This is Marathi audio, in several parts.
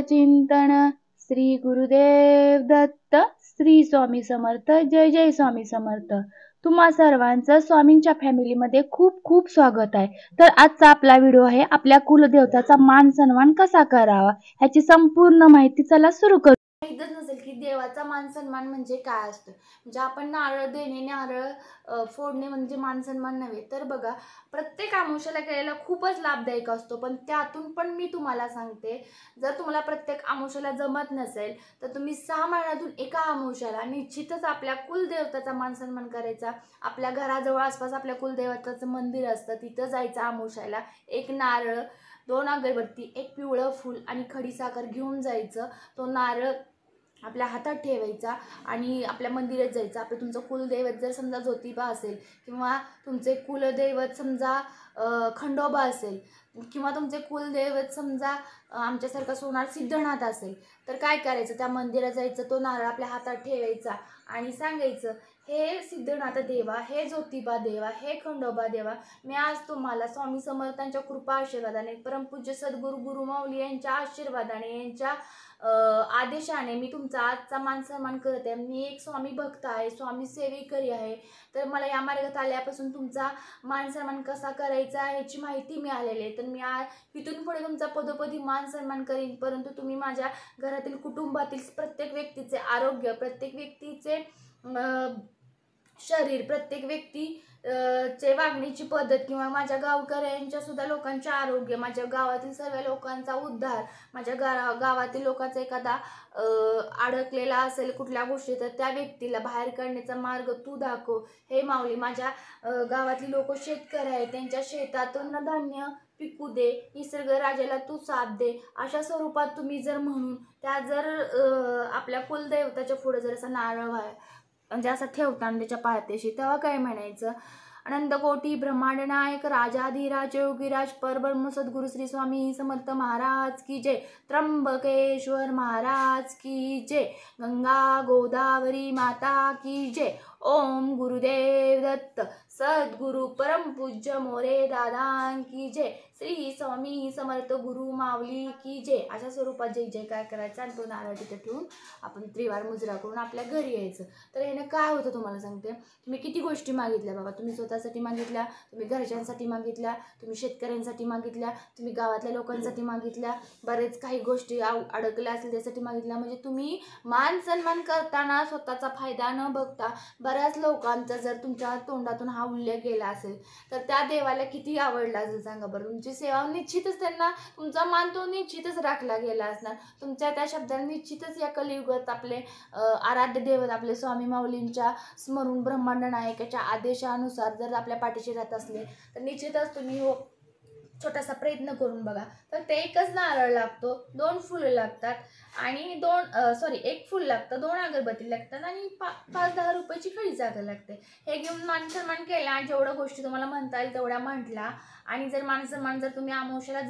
चिंतन श्री गुरुदेव दत्त श्री स्वामी समर्थ जय जय स्वामी समर्थ। तुम्हा सर्वांचं स्वामींच्या फॅमिलीमध्ये खूप खूप स्वागत आहे। तर आजचा आपला व्हिडिओ आहे आपल्या कुलदेवताचा मान सन्मान कसा करावा ह्याची संपूर्ण माहिती। चला सुरू करू। माहीतच नसेल की देवाचा मान सन्मान म्हणजे काय असतो। म्हणजे आपण नारळ देणे नारळ फोडणे म्हणजे मान सन्मान नव्हे। तर बघा प्रत्येक अमावस्येला केलेला खूपच लाभदायक असतो, पण त्यातून पण मी तुम्हाला सांगते, जर तुम्हाला प्रत्येक अमावस्येला जमत नसेल तर तुम्ही 6 महिन्यातून एका अमावस्येला निश्चितच आपल्या कुलदेवताचा मान सन्मान करायचा। आपल्या घराजवळ आसपास आपल्या कुलदेवताचं मंदिर असतं, तिथं जायचं अमावस्येला। एक नारळ, 2 अगरबत्ती, एक पिवळं फूल आणि खडीसाखर घेऊन जायचं। तो नारळ आपल्या हातात ठेवायचा आणि आपल्या मंदिरात जायचं। आपलं तुमचं कुलदैवत जर समजा ज्योतिबा असेल किंवा तुमचे कुलदैवत समजा खंडोबा असेल किंवा तुमचे कुलदैवत समजा आमच्यासारखा सोनार सिद्धनाथ असेल, तर काय करायचं, त्या मंदिरात जायचं, तो नारळ आपल्या हातात ठेवायचा आणि सांगायचं, हे सिद्धनाथ देवा, हे ज्योतिबा देवा, हे खंडोबा देवा, मी आज तुम्हाला स्वामी समर्थांच्या कृपा आशीर्वादाने, परमपूज्य सद्गुरू गुरुमाऊली यांच्या आशीर्वादाने, यांच्या आदेशाने मी तुमचा आजचा मान सन्मान करत आहे। मी एक स्वामी भक्त आहे, स्वामी सेवेकरी आहे। तर मला या मार्गात आल्यापासून तुमचा मान सन्मान कसा करायचा याची माहिती मिळालेली आहे। तर मी इथून पुढे तुमचा पदोपदी मान सन्मान करीन, परंतु तुम्ही माझ्या घरातील कुटुंबातील प्रत्येक व्यक्तीचे आरोग्य, प्रत्येक व्यक्तीचे शरीर, प्रत्येक व्यक्ती चे वागण्याची पद्धत किंवा माझ्या गावकऱ्यांच्या सुद्धा लोकांचे आरोग्य, माझ्या गावातील सर्व लोकांचा उद्धार, माझ्या गावातील लोकांचा एखादा अडकलेला असेल कुठल्या गोष्टी, तर त्या व्यक्तीला बाहेर काढण्याचा मार्ग तू दाखव हे माऊली। माझ्या गावातली लोक शेतकरी आहेत, त्यांच्या शेतातून धान्य पिकू दे, निसर्ग राजाला तू साथ दे, अशा स्वरूपात तुम्ही जर म्हणून त्या जर आपल्या कुलदैवताच्या पुढे जर असा नारळ म्हणजे असं ठेवताना त्याच्या पायथ्याशी, तेव्हा काय म्हणायचं, अनंतकोटी ब्रह्मांड नायक राजाधिराज योगीराज परब्रह्म सद्गुरु श्री स्वामी समर्थ महाराज की जय, त्र्यंबकेश्वर महाराज की जय, गंगा गोदावरी माता की जय, ओम गुरुदेव दत्त सद्गुरु परमपूज्य मोरे दादा की जय, श्री स्वामी समर्थ गुरु माऊली की जय, अशा स्वरूपात जय जयकार करायचा आणि तो नारळ तिथे ठेवून आपण त्रिवार मुजरा करून आपल्या घरी यायचं। तर याने काय होतं तुम्हाला सांगते, तुम्ही किती गोष्टी मागितल्या बाबा, तुम्ही स्वतःसाठी मागितल्या, तुम्ही घरच्यांसाठी मागितल्या, तुम्ही शेतकऱ्यांसाठी मागितल्या, तुम्ही गावातल्या लोकांसाठी मागितल्या, बरेच काही गोष्टी अडकल्या असेल त्यासाठी मागितल्या। म्हणजे तुम्ही मान सन्मान करताना स्वतःचा फायदा न बघता बऱ्याच लोकांचा जर तुमच्या तोंडातून हा उल्लेख केला असेल तर त्या देवाला किती आवडला असेल सांगा बरं। तुमची सेवा निश्चितच त्यांना, तुमचा मान तो निश्चितच राखला गेला असणार। तुमच्या त्या शब्दाला निश्चितच या कलियुगात आपले आराध्य दैवत आपले स्वामी माऊलींच्या स्मरून ब्रह्मांड नायकाच्या आदेशानुसार जर आपल्या पाठीशी राहत असले तर निश्चितच तुम्ही छोटासा प्रयत्न करून बघा। तर ते एकच नारळ लागतो, 2 फुलं लागतात आणि एक फुल लागतं, 2 अगरबत्ती लागतात आणि 5-10 रुपयाची खडीसाखर लागते। हे घेऊन मान सन्मान केला, जेवढ्या गोष्टी तुम्हाला म्हणता येईल तेवढ्या म्हटला। आणि जर मान सन्मान जर तुम्ही अमावस्येला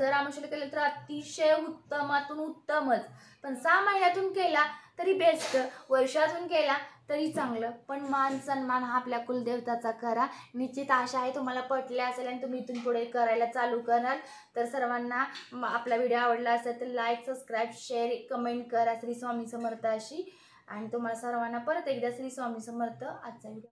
केलं तर अतिशय उत्तमातून उत्तमच, पण 6 महिन्यातून केला तरी बेस्ट, वर्षातून केला तरी चांगलं, पण मान सन्मान हा आपल्या कुलदेवताचा करा। निश्चित आशा आहे तुम्हाला पटले असेल आणि तुम्ही इथून पुढे करायला चालू कराल। तर सर्वांना आपला व्हिडिओ आवडला असेल तर लाईक, सबस्क्राईब, शेअर, कमेंट करा श्री स्वामी समर्थ अशी। आणि तुम्हाला सर्वांना परत एकदा श्री स्वामी समर्थ। आजचा व्हिडिओ